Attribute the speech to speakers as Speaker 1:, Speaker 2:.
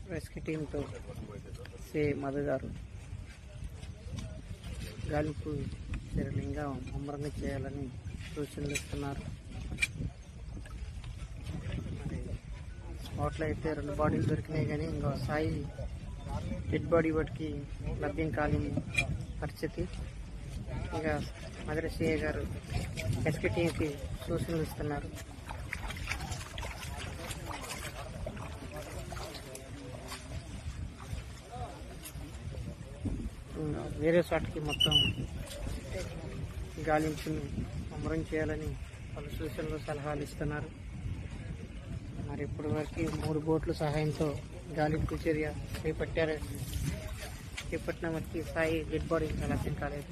Speaker 1: Rescue టీంతో సే మధు గారు గాలింపు చర్యలు ఇంకా ముమ్మరంగా చేయాలని సూచనలు ఇస్తున్నారు. మరి స్పాట్లో అయితే 2 బాడీలు దొరికినాయి, కానీ ఇంకా సాయి డెడ్ బాడీ వాటికి లభ్యం కాలేని పరిస్థితి. ఇంకా మధుర సిఐ గారు రెస్క్యూ టీంకి సూచనలు ఇస్తున్నారు. వేరే చోటకి మొత్తం గాలింపుని ముమ్మరం చేయాలని పలు సూచనలు సలహాలు ఇస్తున్నారు. మరి ఇప్పటి వరకు 3 బోట్ల సహాయంతో గాలింపు చర్య చేపట్టిన వారికి సాయి డెడ్ బాడీ లభ్యం కాలేదు.